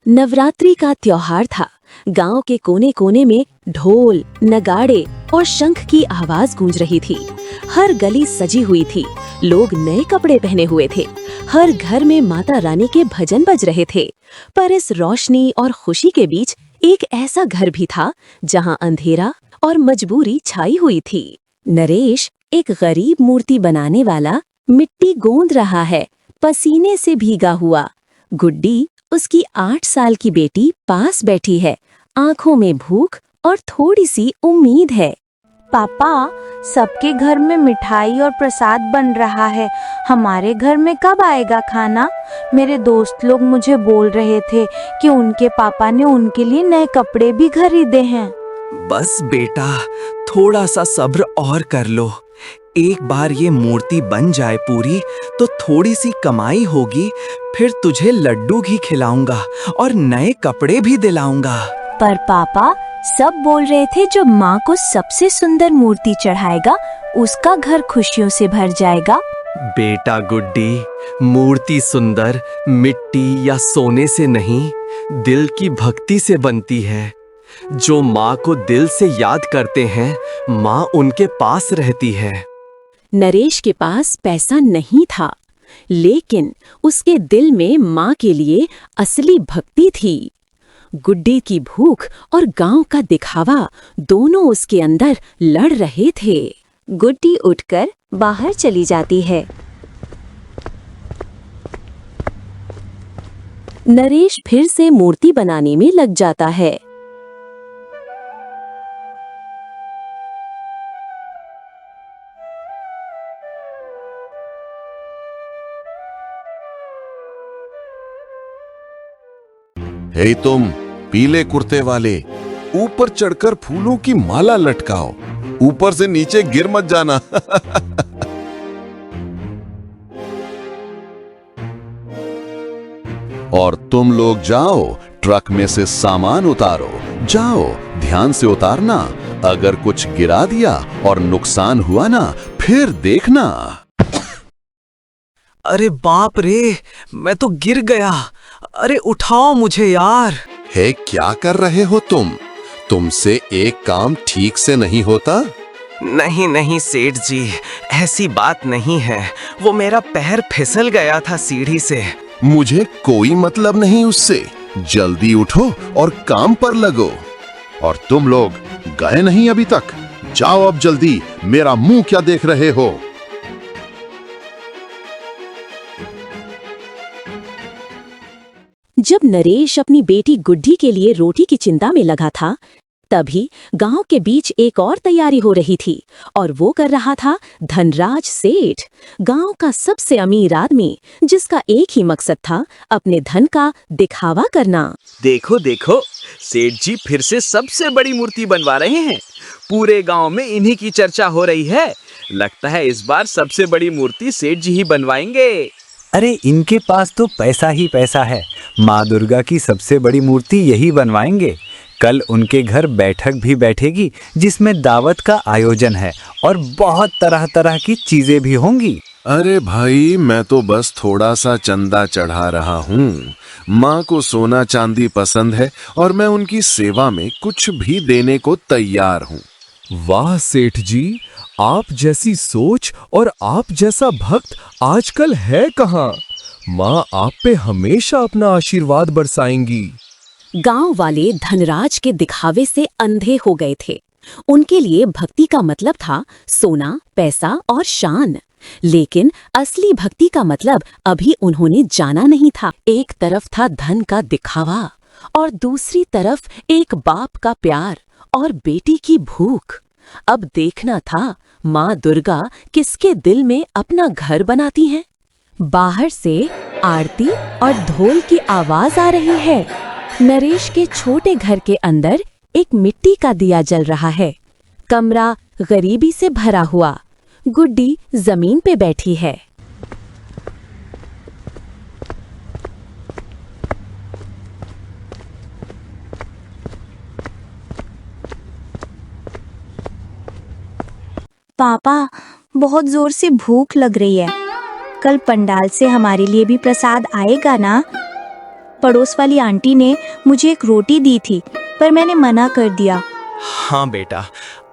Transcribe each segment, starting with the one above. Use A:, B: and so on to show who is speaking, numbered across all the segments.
A: नवरात्रि का त्योहार था। गांव के कोने कोने में ढोल, नगाड़े और शंख की आवाज गूंज रही थी। हर गली सजी हुई थी। लोग नए कपड़े पहने हुए थे। हर घर में माता रानी के भजन बज रहे थे। पर इस रोशनी और खुशी के बीच एक ऐसा घर भी था जहां अंधेरा और मजबूरी छाई हुई थी। नरेश, एक गरीब मूर्ति बनाने वाला, मिट्टी गोंद रहा है, पसीने से भीगा हुआ। गुड्डी, उसकी 8 साल की बेटी, पास बैठी है। आंखों में भूख और थोड़ी सी उम्मीद है।
B: पापा, सबके घर में मिठाई और प्रसाद बन रहा है। हमारे घर में कब आएगा खाना? मेरे दोस्त लोग मुझे बोल रहे थे कि उनके पापा ने उनके लिए नए कपड़े भी खरीदे हैं।
C: बस बेटा, थोड़ा सा सब्र और कर लो। एक बार ये मूर्ति बन जाए पूरी तो थोड़ी सी कमाई होगी, फिर तुझे लड्डू भी खिलाऊंगा और नए कपड़े भी दिलाऊंगा।
B: पर पापा, सब बोल रहे थे जो माँ को सबसे सुंदर मूर्ति चढ़ाएगा उसका घर खुशियों से भर जाएगा।
C: बेटा गुड्डी, मूर्ति सुंदर मिट्टी या सोने से नहीं, दिल की भक्ति से बनती है। जो माँ को दिल से याद करते हैं, माँ उनके पास रहती है।
A: नरेश के पास पैसा नहीं था, लेकिन उसके दिल में माँ के लिए असली भक्ति थी। गुड्डी की भूख और गांव का दिखावा दोनों उसके अंदर लड़ रहे थे। गुड्डी उठकर बाहर चली जाती है। नरेश फिर से मूर्ति बनाने में लग जाता है।
D: हे तुम पीले कुर्ते वाले, ऊपर चढ़कर फूलों की माला लटकाओ, ऊपर से नीचे गिर मत जाना। और तुम लोग जाओ, ट्रक में से सामान उतारो। जाओ, ध्यान से उतारना। अगर कुछ गिरा दिया और नुकसान हुआ ना, फिर देखना।
C: अरे बाप रे, मैं तो गिर गया। अरे उठाओ मुझे यार।
D: हे, क्या कर रहे हो तुम? तुमसे एक काम ठीक से नहीं होता?
C: नहीं नहीं सेठ जी, ऐसी बात नहीं है। वो मेरा पैर फिसल गया था सीढ़ी से।
D: मुझे कोई मतलब नहीं उससे। जल्दी उठो और काम पर लगो। और तुम लोग गए नहीं अभी तक? जाओ अब जल्दी, मेरा मुंह क्या देख रहे हो?
A: जब नरेश अपनी बेटी गुड्डी के लिए रोटी की चिंता में लगा था, तभी गांव के बीच एक और तैयारी हो रही थी, और वो कर रहा था धनराज सेठ, गांव का सबसे अमीर आदमी, जिसका एक ही मकसद था अपने धन का दिखावा करना।
C: देखो देखो, सेठ जी फिर से सबसे बड़ी मूर्ति बनवा रहे हैं। पूरे गांव में इन्हीं की चर्चा हो रही है। लगता है इस बार सबसे बड़ी मूर्ति सेठ जी ही बनवाएंगे।
E: अरे इनके पास तो पैसा ही पैसा है। माँ दुर्गा की सबसे बड़ी मूर्ति यही बनवाएंगे। कल उनके घर बैठक भी बैठेगी जिसमें दावत का आयोजन है और बहुत तरह तरह की चीजें भी होंगी।
D: अरे भाई, मैं तो बस थोड़ा सा चंदा चढ़ा रहा हूँ। माँ को सोना चांदी पसंद है और मैं उनकी सेवा में कुछ भी देने को तैयार हूँ।
F: वाह सेठ जी, आप जैसी सोच और आप जैसा भक्त आजकल है कहाँ। माँ आप पे हमेशा अपना आशीर्वाद बरसाएंगी।
A: गांव वाले धनराज के दिखावे से अंधे हो गए थे। उनके लिए भक्ति का मतलब था सोना, पैसा और शान। लेकिन असली भक्ति का मतलब अभी उन्होंने जाना नहीं था। एक तरफ था धन का दिखावा और दूसरी तरफ एक बाप का प्यार और बेटी की भूख। अब देखना था माँ दुर्गा किसके दिल में अपना घर बनाती हैं। बाहर से आरती और ढोल की आवाज आ रही है। नरेश के छोटे घर के अंदर एक मिट्टी का दिया जल रहा है। कमरा गरीबी से भरा हुआ। गुड्डी जमीन पे बैठी है।
B: पापा, बहुत जोर से भूख लग रही है। कल पंडाल से हमारे लिए भी प्रसाद आएगा ना? पड़ोस वाली आंटी ने मुझे एक रोटी दी थी, पर मैंने मना कर दिया।
C: हाँ बेटा,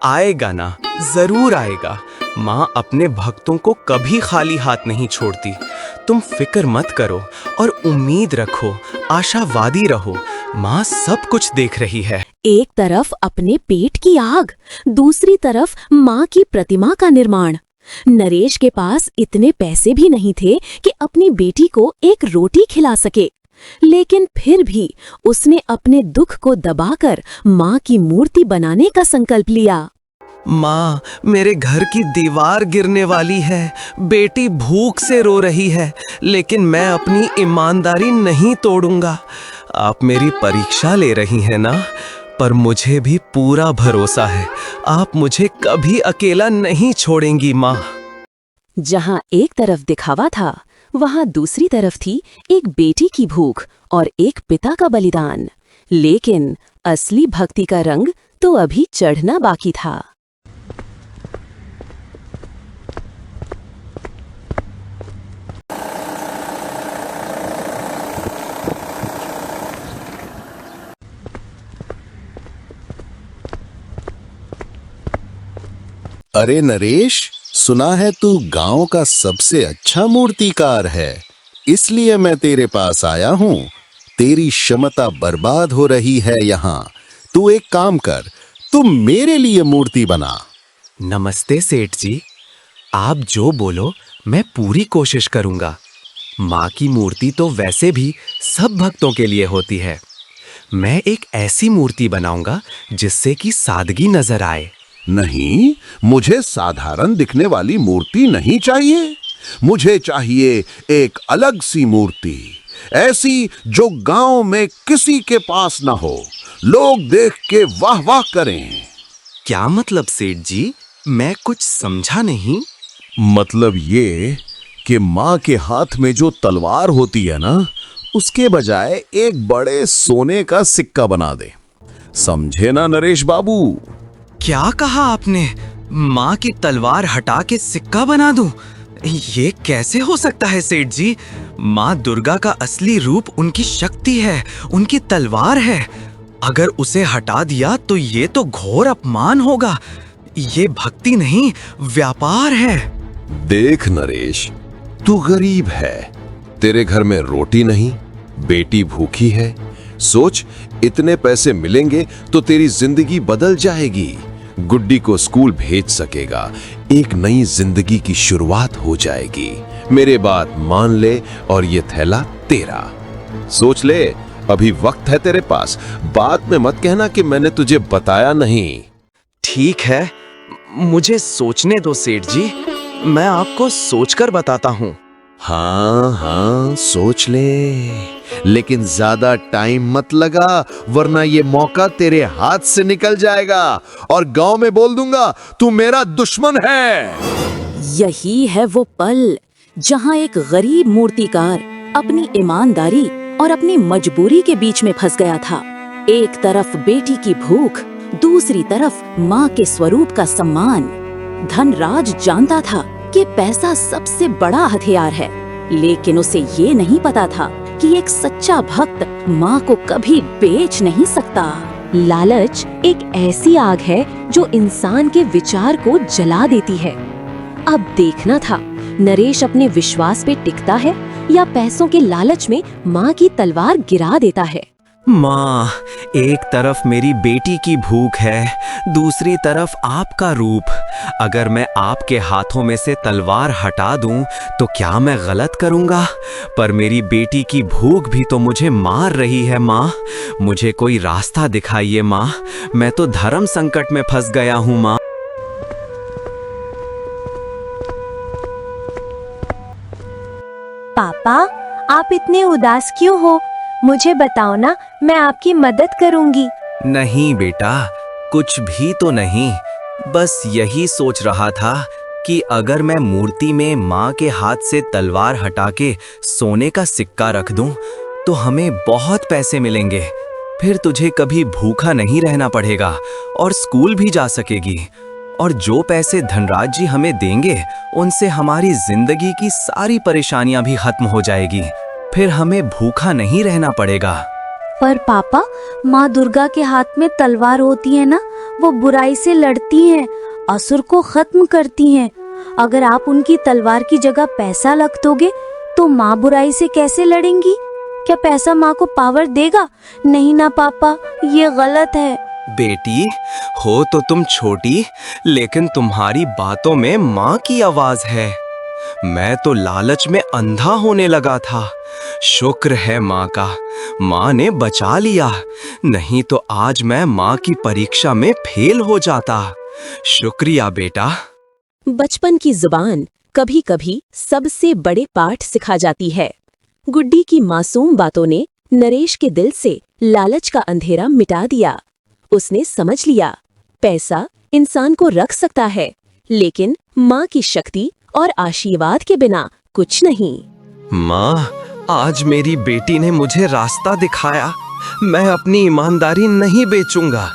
C: आएगा ना, जरूर आएगा। माँ अपने भक्तों को कभी खाली हाथ नहीं छोड़ती। तुम फिक्र मत करो और उम्मीद रखो, आशावादी रहो। माँ सब कुछ देख रही है।
A: एक तरफ अपने पेट की आग, दूसरी तरफ माँ की प्रतिमा का निर्माण। नरेश के पास इतने पैसे भी नहीं थे कि अपनी बेटी को एक रोटी खिला सके, लेकिन फिर भी उसने अपने दुख को दबाकर माँ की मूर्ति बनाने का संकल्प लिया।
C: माँ, मेरे घर की दीवार गिरने वाली है, बेटी भूख से रो रही है, लेकिन मैं अपनी ईमानदारी नहीं तोड़ूंगा। आप मेरी परीक्षा ले रही हैं ना, पर मुझे भी पूरा भरोसा है, आप मुझे कभी अकेला नहीं छोड़ेंगी माँ।
A: जहाँ एक तरफ दिखावा था, वहाँ दूसरी तरफ थी एक बेटी की भूख और एक पिता का बलिदान। लेकिन असली भक्ति का रंग तो अभी चढ़ना बाकी था।
D: अरे नरेश, सुना है तू गांव का सबसे अच्छा मूर्तिकार है, इसलिए मैं तेरे पास आया हूँ। तेरी क्षमता बर्बाद हो रही है यहाँ। तू एक काम कर, तू मेरे लिए मूर्ति बना।
C: नमस्ते सेठ जी, आप जो बोलो मैं पूरी कोशिश करूंगा। माँ की मूर्ति तो वैसे भी सब भक्तों के लिए होती है। मैं एक ऐसी मूर्ति बनाऊंगा जिससे कि सादगी नजर आए।
D: नहीं, मुझे साधारण दिखने वाली मूर्ति नहीं चाहिए। मुझे चाहिए एक अलग सी मूर्ति, ऐसी जो गांव में किसी के पास ना हो, लोग देख के वाह वाह करें।
C: क्या मतलब सेठ जी? मैं कुछ समझा नहीं।
D: मतलब ये कि माँ के हाथ में जो तलवार होती है ना, उसके बजाय एक बड़े सोने का सिक्का बना दे। समझे ना नरेश बाबू?
C: क्या कहा आपने? माँ की तलवार हटा के सिक्का बना दूं? ये कैसे हो सकता है सेठ जी? माँ दुर्गा का असली रूप उनकी शक्ति है, उनकी तलवार है। अगर उसे हटा दिया तो ये तो घोर अपमान होगा। ये भक्ति नहीं, व्यापार है।
D: देख नरेश, तू गरीब है, तेरे घर में रोटी नहीं, बेटी भूखी है। सोच, इतने पैसे मिलेंगे तो तेरी जिंदगी बदल जाएगी। गुड्डी को स्कूल भेज सकेगा, एक नई जिंदगी की शुरुआत हो जाएगी। मेरे बात मान ले और ये थैला तेरा। सोच ले, अभी वक्त है तेरे पास। बाद में मत कहना कि मैंने तुझे बताया नहीं।
C: ठीक है, मुझे सोचने दो सेठ जी, मैं आपको सोचकर बताता हूँ।
D: हाँ हाँ, सोच ले, लेकिन ज्यादा टाइम मत लगा, वरना ये मौका तेरे हाथ से निकल जाएगा और गांव में बोल दूंगा तू मेरा दुश्मन है।
A: यही है वो पल जहां एक गरीब मूर्तिकार अपनी ईमानदारी और अपनी मजबूरी के बीच में फंस गया था। एक तरफ बेटी की भूख, दूसरी तरफ माँ के स्वरूप का सम्मान। धनराज जानता था कि पैसा सबसे बड़ा हथियार है, लेकिन उसे ये नहीं पता था कि एक सच्चा भक्त माँ को कभी बेच नहीं सकता। लालच एक ऐसी आग है जो इंसान के विचार को जला देती है। अब देखना था नरेश अपने विश्वास पे टिकता है या पैसों के लालच में माँ की तलवार गिरा देता है।
C: माँ, एक तरफ मेरी बेटी की भूख है, दूसरी तरफ आपका रूप। अगर मैं आपके हाथों में से तलवार हटा दूं तो क्या मैं गलत करूंगा? पर मेरी बेटी की भूख भी तो मुझे मार रही है माँ। मुझे कोई रास्ता दिखाइए माँ, मैं तो धर्म संकट में फंस गया हूँ माँ।
B: पापा, आप इतने उदास क्यों हो? मुझे बताओ ना, मैं आपकी मदद करूंगी।
C: नहीं बेटा, कुछ भी तो नहीं, बस यही सोच रहा था कि अगर मैं मूर्ति में माँ के हाथ से तलवार हटा के सोने का सिक्का रख दूं तो हमें बहुत पैसे मिलेंगे। फिर तुझे कभी भूखा नहीं रहना पड़ेगा और स्कूल भी जा सकेगी। और जो पैसे धनराज जी हमें देंगे उनसे हमारी जिंदगी की सारी परेशानियां भी खत्म हो जाएगी। फिर हमें भूखा नहीं रहना पड़ेगा।
B: पर पापा, माँ दुर्गा के हाथ में तलवार होती है ना, वो बुराई से लड़ती हैं, असुर को खत्म करती हैं। अगर आप उनकी तलवार की जगह पैसा रख दोगे तो माँ बुराई से कैसे लड़ेंगी? क्या पैसा माँ को पावर देगा? नहीं ना पापा, ये गलत है।
C: बेटी, हो तो तुम छोटी, लेकिन तुम्हारी बातों में माँ की आवाज है। मैं तो लालच में अंधा होने लगा था। शुक्र है माँ का, माँ ने बचा लिया, नहीं तो आज मैं माँ की परीक्षा में फेल हो जाता। शुक्रिया बेटा।
A: बचपन की जुबान कभी कभी सबसे बड़े पाठ सिखा जाती है। गुड्डी की मासूम बातों ने नरेश के दिल से लालच का अंधेरा मिटा दिया। उसने समझ लिया, पैसा इंसान को रख सकता है, लेकिन माँ की शक्ति और आशीर्वाद के बिना कुछ नहीं।
C: माँ, आज मेरी बेटी ने मुझे रास्ता दिखाया। मैं अपनी ईमानदारी नहीं बेचूंगा,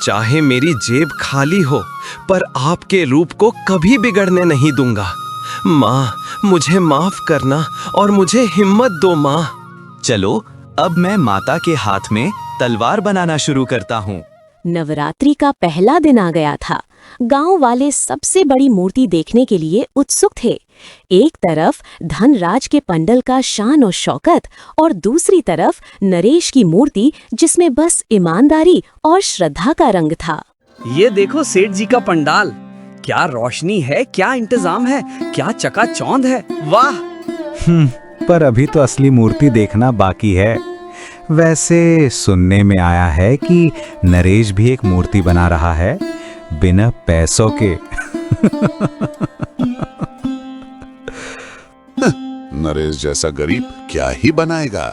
C: चाहे मेरी जेब खाली हो, पर आपके रूप को कभी बिगड़ने नहीं दूंगा। माँ, मुझे माफ करना और मुझे हिम्मत दो माँ।
E: चलो, अब मैं माता के हाथ में तलवार बनाना शुरू करता हूँ।
A: नवरात्रि का पहला दिन आ गया था। गांव वाले सबसे बड़ी मूर्ति देखने के लिए उत्सुक थे। एक तरफ धनराज के पंडल का शान और शौकत, और दूसरी तरफ नरेश की मूर्ति जिसमें बस ईमानदारी और श्रद्धा का रंग था।
G: ये देखो सेठ जी का पंडाल, क्या रोशनी है, क्या इंतजाम है, क्या चकाचौंध है, वाह।
E: पर अभी तो असली मूर्ति देखना बाकी है। वैसे सुनने में आया है कि नरेश भी एक मूर्ति बना रहा है, बिना पैसों के।
H: नरेश जैसा गरीब क्या ही बनाएगा?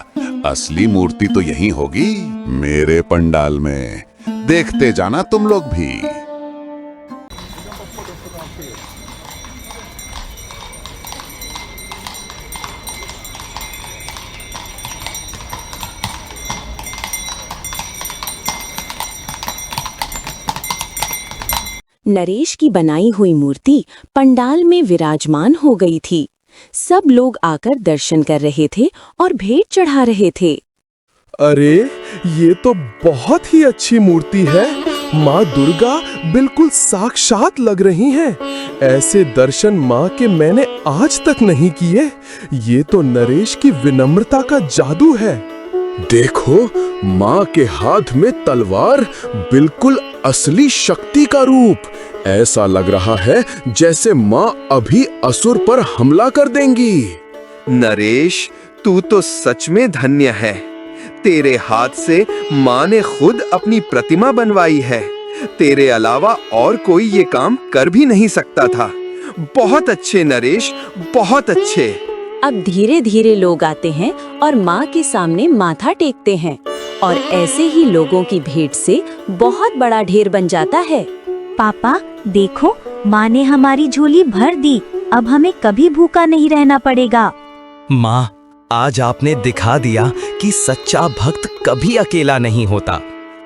H: असली मूर्ति तो यहीं होगी, मेरे पंडाल में। देखते जाना तुम लोग भी।
A: नरेश की बनाई हुई मूर्ति पंडाल में विराजमान हो गई थी। सब लोग आकर दर्शन कर रहे थे और भेंट चढ़ा रहे थे।
F: अरे, ये तो बहुत ही अच्छी मूर्ति है। माँ दुर्गा बिल्कुल साक्षात लग रही हैं। ऐसे दर्शन माँ के मैंने आज तक नहीं किए। ये तो नरेश की विनम्रता का जादू है। देखो, माँ के हाथ में तलवार, बिल्कुल असली शक्ति का रूप। ऐसा लग रहा है जैसे माँ अभी असुर पर हमला कर देंगी।
C: नरेश, तू तो सच में धन्य है। तेरे हाथ से माँ ने खुद अपनी प्रतिमा बनवाई है। तेरे अलावा और कोई ये काम कर भी नहीं सकता था। बहुत अच्छे नरेश, बहुत अच्छे।
A: अब धीरे धीरे लोग आते हैं और माँ के सामने माथा टेकते हैं, और ऐसे ही लोगों की भेंट से बहुत बड़ा ढेर बन जाता है।
B: पापा देखो, माँ ने हमारी झोली भर दी। अब हमें कभी भूखा नहीं रहना पड़ेगा।
C: माँ, आज आपने दिखा दिया कि सच्चा भक्त कभी अकेला नहीं होता।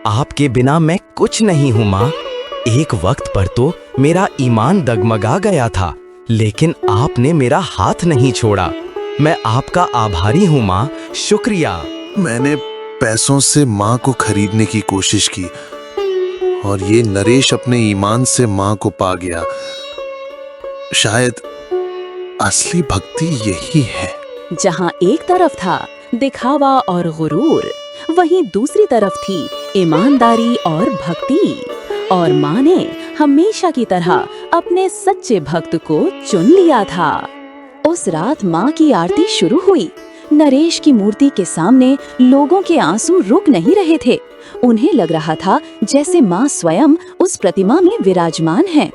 C: आपके बिना मैं कुछ नहीं हूँ माँ। एक वक्त पर तो मेरा ईमान डगमगा गया था, लेकिन आपने मेरा हाथ नहीं छोड़ा। मैं आपका आभारी हूँ माँ, शुक्रिया।
I: मैंने पैसों से माँ को खरीदने की कोशिश की, और ये नरेश अपने ईमान से माँ को पा गया। शायद असली भक्ति यही है।
A: जहाँ एक तरफ था दिखावा और गुरूर, वहीं दूसरी तरफ थी ईमानदारी और भक्ति। और माँ ने हमेशा की तरह अपने सच्चे भक्त को चुन लिया था। उस रात माँ की आरती शुरू हुई। नरेश की मूर्ति के सामने लोगों के आंसू रुक नहीं रहे थे। उन्हें लग रहा था जैसे माँ स्वयं उस प्रतिमा में विराजमान है।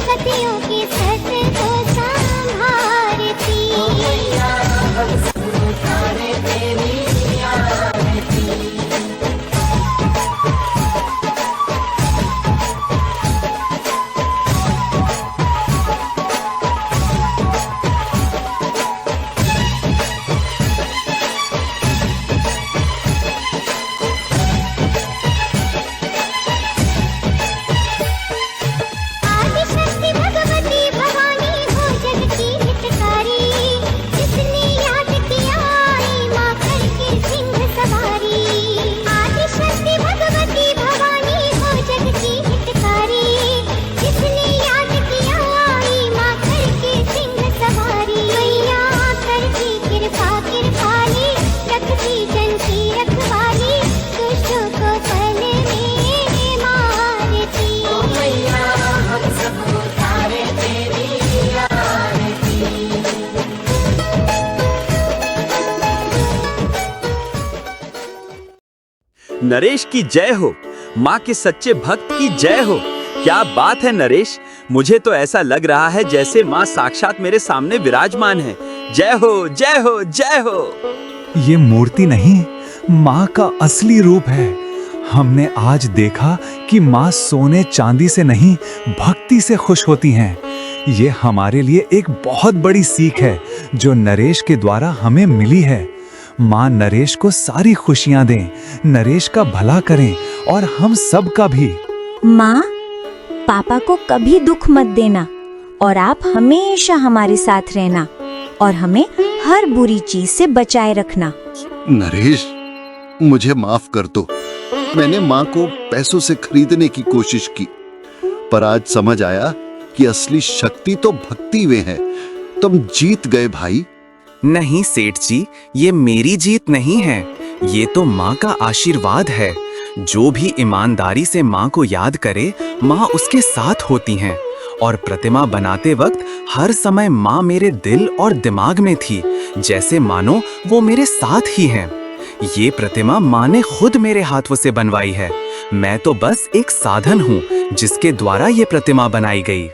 J: सतियों की सत को संभारती।
C: नरेश की जय हो, माँ के सच्चे भक्त की जय हो। क्या बात है नरेश, मुझे तो ऐसा लग रहा है जैसे माँ साक्षात मेरे सामने विराजमान है। जय हो, जय हो, जय हो।
E: ये मूर्ति नहीं, माँ का असली रूप है। हमने आज देखा कि माँ सोने चांदी से नहीं, भक्ति से खुश होती हैं। ये हमारे लिए एक बहुत बड़ी सीख है जो नरेश के द्वारा हमें मिली है। माँ नरेश को सारी खुशियां दें, नरेश का भला करें और हम सब का भी।
B: माँ, पापा को कभी दुख मत देना और आप हमेशा हमारे साथ रहना और हमें हर बुरी चीज से बचाए रखना।
H: नरेश, मुझे माफ कर दो। मैंने माँ को पैसों से खरीदने की कोशिश की, पर आज समझ आया कि असली शक्ति तो भक्ति में है। तुम जीत गए भाई।
C: नहीं सेठ जी, ये मेरी जीत नहीं है, ये तो माँ का आशीर्वाद है। जो भी ईमानदारी से माँ को याद करे, माँ उसके साथ होती हैं। और प्रतिमा बनाते वक्त हर समय माँ मेरे दिल और दिमाग में थी, जैसे मानो वो मेरे साथ ही हैं। ये प्रतिमा माँ ने खुद मेरे हाथों से बनवाई है। मैं तो बस एक साधन हूँ जिसके द्वारा ये प्रतिमा बनाई गई।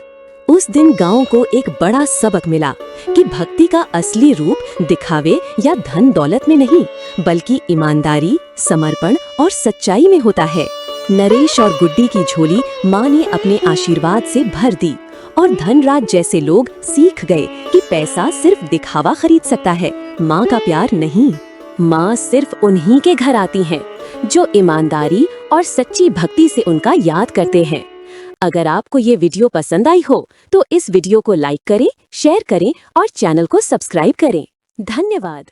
A: उस दिन गांव को एक बड़ा सबक मिला कि भक्ति का असली रूप दिखावे या धन दौलत में नहीं, बल्कि ईमानदारी, समर्पण और सच्चाई में होता है। नरेश और गुड्डी की झोली माँ ने अपने आशीर्वाद से भर दी और धनराज जैसे लोग सीख गए कि पैसा सिर्फ दिखावा खरीद सकता है, माँ का प्यार नहीं। माँ सिर्फ उन्हीं के घर आती हैं जो ईमानदारी और सच्ची भक्ति से उनका याद करते हैं। अगर आपको ये वीडियो पसंद आई हो तो इस वीडियो को लाइक करें, शेयर करें और चैनल को सब्सक्राइब करें। धन्यवाद।